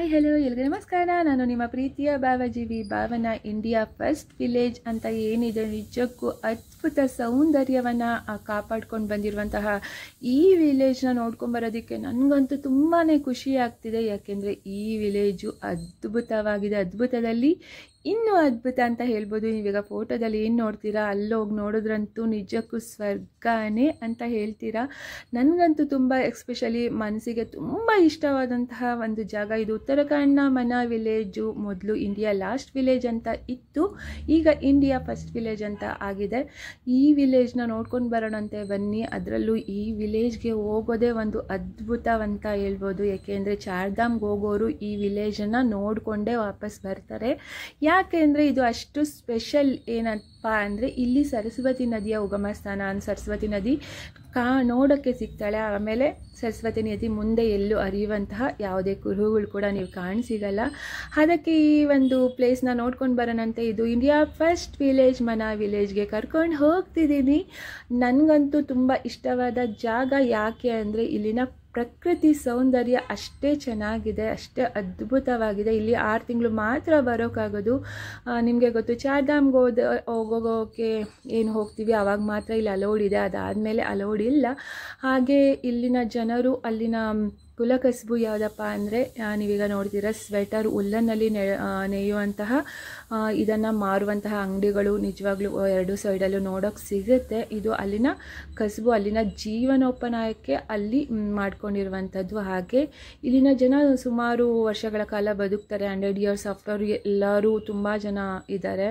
Hi hello ಎಲ್ರಿಗೂ ನಮಸ್ಕಾರ. ನಾನು ನಿಮ್ಮ ಪ್ರೀತಿಯ ಭಾವಜೀವಿ ಭಾವನಾ. ಇಂಡಿಯಾ ಫಸ್ಟ್ ವಿಲೇಜ್ ಅಂತ ಏನಿದೆ, ನಿಜಕ್ಕೂ ಅದ್ಭುತ ಸೌಂದರ್ಯವನ್ನು ಕಾಪಾಡ್ಕೊಂಡು ಬಂದಿರುವಂತಹ ಈ ವಿಲೇಜ್ನ ನೋಡ್ಕೊಂಬರೋದಕ್ಕೆ ನನಗಂತೂ ತುಂಬಾ ಖುಷಿ ಆಗ್ತಿದೆ. ಯಾಕೆಂದರೆ ಈ ವಿಲೇಜು ಅದ್ಭುತವಾಗಿದೆ. ಅದ್ಭುತದಲ್ಲಿ ಇನ್ನೂ ಅದ್ಭುತ ಅಂತ ಹೇಳ್ಬೋದು. ನೀವೀಗ ಫೋಟೋದಲ್ಲಿ ಏನು ನೋಡ್ತೀರಾ, ಅಲ್ಲೋಗಿ ನೋಡಿದ್ರಂತೂ ನಿಜಕ್ಕೂ ಸ್ವರ್ಗನೇ ಅಂತ ಹೇಳ್ತೀರಾ. ನನಗಂತೂ ತುಂಬ ಎಸ್ಪೆಷಲಿ ಮನಸ್ಸಿಗೆ ತುಂಬ ಇಷ್ಟವಾದಂತಹ ಒಂದು ಜಾಗ ಇದು. ಉತ್ತರಾಖಂಡ್ನ ಮನಾ ವಿಲೇಜು ಮೊದಲು ಇಂಡಿಯಾ ಲಾಸ್ಟ್ ವಿಲೇಜ್ ಅಂತ ಇತ್ತು, ಈಗ ಇಂಡಿಯಾ ಫಸ್ಟ್ ವಿಲೇಜ್ ಅಂತ ಆಗಿದೆ. ಈ ವಿಲೇಜ್ನ ನೋಡ್ಕೊಂಡು ಬರೋಣಂತೆ ಬನ್ನಿ. ಅದರಲ್ಲೂ ಈ ವಿಲೇಜ್ಗೆ ಹೋಗೋದೇ ಒಂದು ಅದ್ಭುತವಂತ ಹೇಳ್ಬೋದು. ಏಕೆಂದರೆ ಚಾರ್ಧಾಮ್ಗೆ ಹೋಗೋರು ಈ ವಿಲೇಜನ್ನು ನೋಡಿಕೊಂಡೇ ವಾಪಸ್ ಬರ್ತಾರೆ. ಯಾಕೆಂದರೆ ಇದು ಅಷ್ಟು ಸ್ಪೆಷಲ್ ಏನಪ್ಪ ಅಂದರೆ, ಇಲ್ಲಿ ಸರಸ್ವತಿ ನದಿಯ ಉಗಮ ಸ್ಥಾನ. ಸರಸ್ವತಿ ನದಿ ನೋಡೋಕ್ಕೆ ಸಿಗ್ತಾಳೆ. ಆಮೇಲೆ ಸರಸ್ವತಿ ನದಿ ಮುಂದೆ ಎಲ್ಲೂ ಹರಿಯುವಂತಹ ಯಾವುದೇ ಕುರುಹುಗಳು ಕೂಡ ನೀವು ಕಾಣಿಸಿಗಲ್ಲ. ಅದಕ್ಕೆ ಈ ಒಂದು ಪ್ಲೇಸ್ನ ನೋಡ್ಕೊಂಡು ಬರೋಣಂತೆ. ಇದು ಇಂಡಿಯಾ ಫಸ್ಟ್ ವಿಲೇಜ್ ಮನಾ ವಿಲೇಜ್ಗೆ ಕರ್ಕೊಂಡು ಹೋಗ್ತಿದ್ದೀನಿ. ನನಗಂತೂ ತುಂಬ ಇಷ್ಟವಾದ ಜಾಗ. ಯಾಕೆ ಅಂದರೆ ಇಲ್ಲಿನ ಪ್ರಕೃತಿ ಸೌಂದರ್ಯ ಅಷ್ಟೇ ಚೆನ್ನಾಗಿದೆ, ಅಷ್ಟೇ ಅದ್ಭುತವಾಗಿದೆ. ಇಲ್ಲಿ 6 ತಿಂಗಳು ಮಾತ್ರ ಬರೋಕ್ಕಾಗೋದು. ನಿಮಗೆ ಗೊತ್ತು, ಚಾರ್ಧಾಮ್ಗೆ ಹೋಗೋಕ್ಕೆ ಏನು ಹೋಗ್ತೀವಿ ಆವಾಗ ಮಾತ್ರ ಇಲ್ಲಿ ಅಲೌಡ್ ಇದೆ, ಅದಾದಮೇಲೆ ಅಲೌಡ್ ಇಲ್ಲ. ಹಾಗೆ ಇಲ್ಲಿನ ಜನರು, ಅಲ್ಲಿನ ಕುಲಕಸಬು ಯಾವುದಪ್ಪ ಅಂದರೆ, ನೀವೀಗ ನೋಡ್ತೀರ ಸ್ವೆಟರ್ ಉಲ್ಲನ್ನಲ್ಲಿ ನೇಯುವಂತಹ ಇದನ್ನು ಮಾರುವಂತಹ ಅಂಗಡಿಗಳು ನಿಜವಾಗ್ಲೂ ಎರಡು ಸೈಡಲ್ಲೂ ನೋಡೋಕ್ಕೆ ಸಿಗುತ್ತೆ. ಇದು ಅಲ್ಲಿನ ಕಸಬು, ಅಲ್ಲಿನ ಜೀವನೋಪಾಯಕ್ಕೆ ಅಲ್ಲಿ ಮಾಡ್ಕೊಂಡಿರುವಂಥದ್ದು. ಹಾಗೆ ಇಲ್ಲಿನ ಜನ ಸುಮಾರು ವರ್ಷಗಳ ಕಾಲ ಬದುಕ್ತಾರೆ. 100 ಇಯರ್ಸ್ ಆಫ್ಟರ್ ಎಲ್ಲರೂ ತುಂಬ ಜನ ಇದ್ದಾರೆ.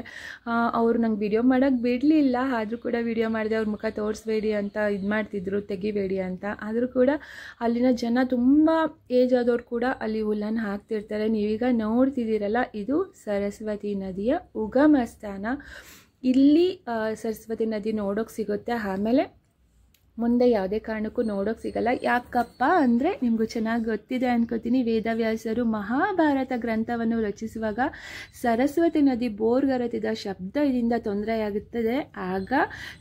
ಅವರು ನಂಗೆ ವಿಡಿಯೋ ಮಾಡೋಕ್ಕೆ ಬಿಡಲಿಲ್ಲ, ಆದರೂ ಕೂಡ ವಿಡಿಯೋ ಮಾಡಿದೆ. ಅವ್ರ ಮುಖ ತೋರಿಸ್ಬೇಡಿ ಅಂತ ಇದು ಮಾಡ್ತಿದ್ರು, ತೆಗಿಬೇಡಿ ಅಂತ. ಆದರೂ ಕೂಡ ಅಲ್ಲಿನ ಜನ ತುಂಬ ಏಜ್ ಆದವ್ರು ಕೂಡ ಅಲ್ಲಿ ಹುಲ್ಲನ್ನು ಹಾಕ್ತಿರ್ತಾರೆ. ನೀವೀಗ ನೋಡ್ತಿದ್ದೀರಲ್ಲ, ಇದು ಸರಸ್ವತಿ ನದಿಯ ಉಗಮ ಸ್ಥಾನ. ಇಲ್ಲಿ ಸರಸ್ವತಿ ನದಿ ನೋಡೋಕ್ಕೆ ಸಿಗುತ್ತೆ. ಆಮೇಲೆ ಮುಂದೆ ಯಾವುದೇ ಕಾರಣಕ್ಕೂ ನೋಡೋಕ್ಕೆ ಸಿಗಲ್ಲ. ಯಾಕಪ್ಪ ಅಂದರೆ, ನಿಮಗೂ ಚೆನ್ನಾಗಿ ಗೊತ್ತಿದೆ ಅನ್ಕೋತೀನಿ, ವೇದವ್ಯಾಸರು ಮಹಾಭಾರತ ಗ್ರಂಥವನ್ನು ರಚಿಸುವಾಗ ಸರಸ್ವತಿ ನದಿ ಬೋರ್ಗರೆದಿದ್ದ ಶಬ್ದದಿಂದ ತೊಂದರೆಯಾಗುತ್ತದೆ. ಆಗ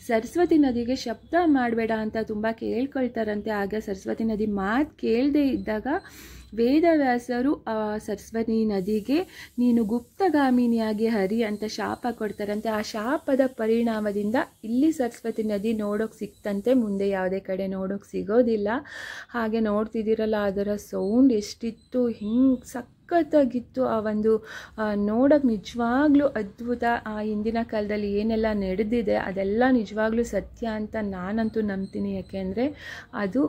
ಸರಸ್ವತಿ ನದಿಗೆ ಶಬ್ದ ಮಾಡಬೇಡ ಅಂತ ತುಂಬ ಕೇಳ್ಕೊಳ್ತಾರಂತೆ. ಆಗ ಸರಸ್ವತಿ ನದಿ ಮಾತು ಕೇಳದೇ ಇದ್ದಾಗ ವೇದವ್ಯಾಸರು ಸರಸ್ವತಿ ನದಿಗೆ ನೀನು ಗುಪ್ತಗಾಮಿನಿಯಾಗಿ ಹರಿ ಅಂತ ಶಾಪ ಕೊಡ್ತಾರಂತೆ. ಆ ಶಾಪದ ಪರಿಣಾಮದಿಂದ ಇಲ್ಲಿ ಸರಸ್ವತಿ ನದಿ ನೋಡೋಕ್ಕೆ ಸಿಕ್ತಂತೆ, ಮುಂದೆ ಯಾವುದೇ ಕಡೆ ನೋಡೋಕ್ಕೆ ಸಿಗೋದಿಲ್ಲ. ಹಾಗೆ ನೋಡ್ತಿದ್ದೀರಲ್ಲ, ಅದರ ಸೌಂಡ್ ಎಷ್ಟಿತ್ತು, ಹಿಂಗೆ ಸಖತ್ತಾಗಿತ್ತು. ಆ ಒಂದು ನೋಡೋಕ್ಕೆ ನಿಜವಾಗ್ಲೂ ಅದ್ಭುತ. ಆ ಹಿಂದಿನ ಕಾಲದಲ್ಲಿ ಏನೆಲ್ಲ ನಡೆದಿದೆ ಅದೆಲ್ಲ ನಿಜವಾಗ್ಲೂ ಸತ್ಯ ಅಂತ ನಾನಂತೂ ನಂಬ್ತೀನಿ. ಯಾಕೆಂದರೆ ಅದು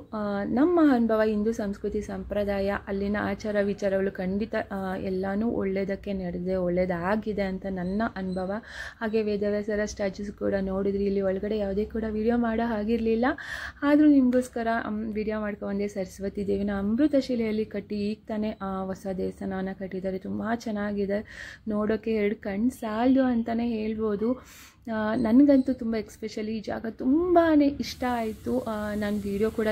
ನಮ್ಮ ಅನುಭವ, ಹಿಂದೂ ಸಂಸ್ಕೃತಿ ಸಂಪ್ರದಾಯ, ಅಲ್ಲಿನ ಆಚಾರ ವಿಚಾರಗಳು ಖಂಡಿತ ಎಲ್ಲನೂ ಒಳ್ಳೆಯದಕ್ಕೆ ನಡೆದಿದೆ, ಒಳ್ಳೆಯದಾಗಿದೆ ಅಂತ ನನ್ನ ಅನುಭವ. ಹಾಗೆ ವೇದವ್ಯಾಸರ ಸ್ಟ್ಯಾಚ್ಯೂಸ್ ಕೂಡ ನೋಡಿದ್ರಿ. ಇಲ್ಲಿ ಒಳಗಡೆ ಯಾವುದೇ ಕೂಡ ವಿಡಿಯೋ ಮಾಡೋ ಹಾಗಿರಲಿಲ್ಲ, ಆದರೂ ನಿಮಗೋಸ್ಕರ ವಿಡಿಯೋ ಮಾಡ್ಕೊಂಡೆ. ಸರಸ್ವತಿ ದೇವಿನ ಅಮೃತ ಶಿಲೆಯಲ್ಲಿ ಕಟ್ಟಿ ಈಗ ತಾನೇ ಹೊಸ ದೇವಸ್ಥಾನವನ್ನು ಕಟ್ಟಿದ್ದಾರೆ. ತುಂಬ ಚೆನ್ನಾಗಿದೆ, ನೋಡೋಕ್ಕೆ 2 ಕಣ್ಣು ಸಾಲದು ಅಂತಲೇ ಹೇಳ್ಬೋದು. ನನಗಂತೂ ತುಂಬ ಎಸ್ಪೆಷಲಿ ಈ ಜಾಗ ತುಂಬಾ ಇಷ್ಟ ಆಯಿತು. ನಾನು ವಿಡಿಯೋ ಕೂಡ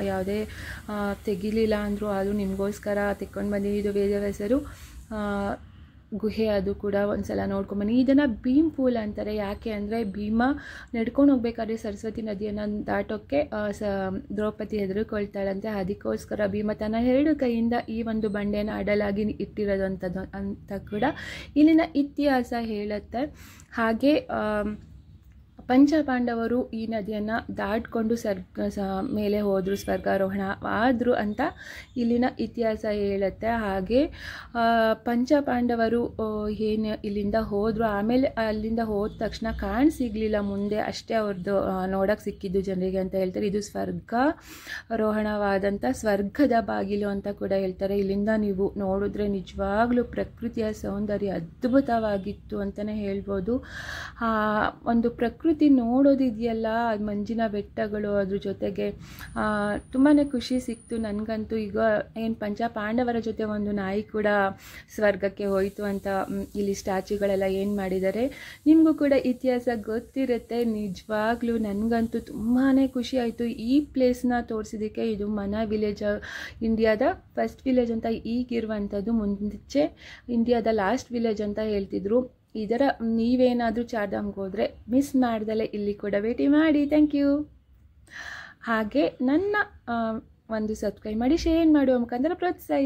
ಯಾವುದೇ ತೆಗಿಲಿಲ್ಲ ಅಂದರು, ಅದು ನಿಮಗೋಸ್ಕರ ತೆಕ್ಕೊಂಡು ಬಂದಿದ್ದು. ಇದು ವೇದವ್ಯಾಸರು ಗುಹೆ, ಅದು ಕೂಡ ಒಂದ್ಸಲ ನೋಡ್ಕೊಂಬನ್ನಿ. ಇದನ್ನು ಭೀಮ್ ಪೂಲ್ ಅಂತಾರೆ. ಯಾಕೆ ಅಂದರೆ, ಭೀಮ ನಡ್ಕೊಂಡು ಹೋಗ್ಬೇಕಾದ್ರೆ ಸರಸ್ವತಿ ನದಿಯನ್ನು ದಾಟೋಕ್ಕೆ ದ್ರೌಪದಿ ಹೆದರ್ಕೊಳ್ತಾಳಂತೆ. ಅದಕ್ಕೋಸ್ಕರ ಭೀಮ ತನ್ನ 2 ಕೈಯಿಂದ ಈ ಒಂದು ಬಂಡೆಯನ್ನು ಅಡಲಾಗಿ ಇಟ್ಟಿರೋದಂಥದ್ದು ಅಂತ ಕೂಡ ಇಲ್ಲಿನ ಇತಿಹಾಸ ಹೇಳುತ್ತೆ. ಹಾಗೆ ಪಂಚಪಾಂಡವರು ಈ ನದಿಯನ್ನು ದಾಟ್ಕೊಂಡು ಮೇಲೆ ಹೋದರು, ಸ್ವರ್ಗಾರೋಹಣ ಆದರು ಅಂತ ಇಲ್ಲಿನ ಇತಿಹಾಸ ಹೇಳುತ್ತೆ. ಹಾಗೆ ಪಂಚಪಾಂಡವರು ಏನು ಇಲ್ಲಿಂದ ಹೋದರು, ಆಮೇಲೆ ಅಲ್ಲಿಂದ ಹೋದ ತಕ್ಷಣ ಸಿಗಲಿಲ್ಲ ಮುಂದೆ, ಅಷ್ಟೇ ಅವ್ರದ್ದು ನೋಡೋಕ್ಕೆ ಸಿಕ್ಕಿದ್ದು ಜನರಿಗೆ ಅಂತ ಹೇಳ್ತಾರೆ. ಇದು ಸ್ವರ್ಗಾರೋಹಣವಾದಂಥ ಸ್ವರ್ಗದ ಬಾಗಿಲು ಅಂತ ಕೂಡ ಹೇಳ್ತಾರೆ. ಇಲ್ಲಿಂದ ನೀವು ನೋಡಿದ್ರೆ ನಿಜವಾಗ್ಲೂ ಪ್ರಕೃತಿಯ ಸೌಂದರ್ಯ ಅದ್ಭುತವಾಗಿತ್ತು ಅಂತಲೇ ಹೇಳ್ಬೋದು. ಒಂದು ಪ್ರಕೃತಿ ನೋಡೋದಿದೆಯಲ್ಲ, ಮಂಜಿನ ಬೆಟ್ಟಗಳು, ಅದ್ರ ಜೊತೆಗೆ ತುಂಬಾ ಖುಷಿ ಸಿಕ್ತು ನನಗಂತೂ. ಈಗ ಏನು ಪಂಚಪಾಂಡವರ ಜೊತೆ ಒಂದು ನಾಯಿ ಕೂಡ ಸ್ವರ್ಗಕ್ಕೆ ಹೋಯಿತು ಅಂತ ಇಲ್ಲಿ ಸ್ಟ್ಯಾಚ್ಯೂಗಳೆಲ್ಲ ಏನು ಮಾಡಿದ್ದಾರೆ. ನಿಮಗೂ ಕೂಡ ಇತಿಹಾಸ ಗೊತ್ತಿರುತ್ತೆ. ನಿಜವಾಗ್ಲೂ ನನಗಂತೂ ತುಂಬಾ ಖುಷಿ ಆಯಿತು ಈ ಪ್ಲೇಸ್ನ ತೋರಿಸಿದ್ದಕ್ಕೆ. ಇದು ಮನಾ ವಿಲೇಜ್, ಇಂಡಿಯಾದ ಫಸ್ಟ್ ವಿಲೇಜ್ ಅಂತ ಈಗಿರುವಂಥದ್ದು. ಮುಂಚೆ ಇಂಡಿಯಾದ ಲಾಸ್ಟ್ ವಿಲೇಜ್ ಅಂತ ಹೇಳ್ತಿದ್ರು. ಇದರ ನೀವೇನಾದರೂ ಚಾರ್ಧಾಮ್ಗೆ ಹೋದರೆ ಮಿಸ್ ಮಾಡ್ದಲೇ ಇಲ್ಲಿ ಕೂಡ ಭೇಟಿ ಮಾಡಿ. Thank you. ಹಾಗೆ ನನ್ನ ಒಂದು ಸಬ್ಸ್ಕ್ರೈಬ್ ಮಾಡಿ, ಶೇರ್ ಮಾಡುವ ಮುಖಾಂತರ ಪ್ರೋತ್ಸಾಹಿಸಿ.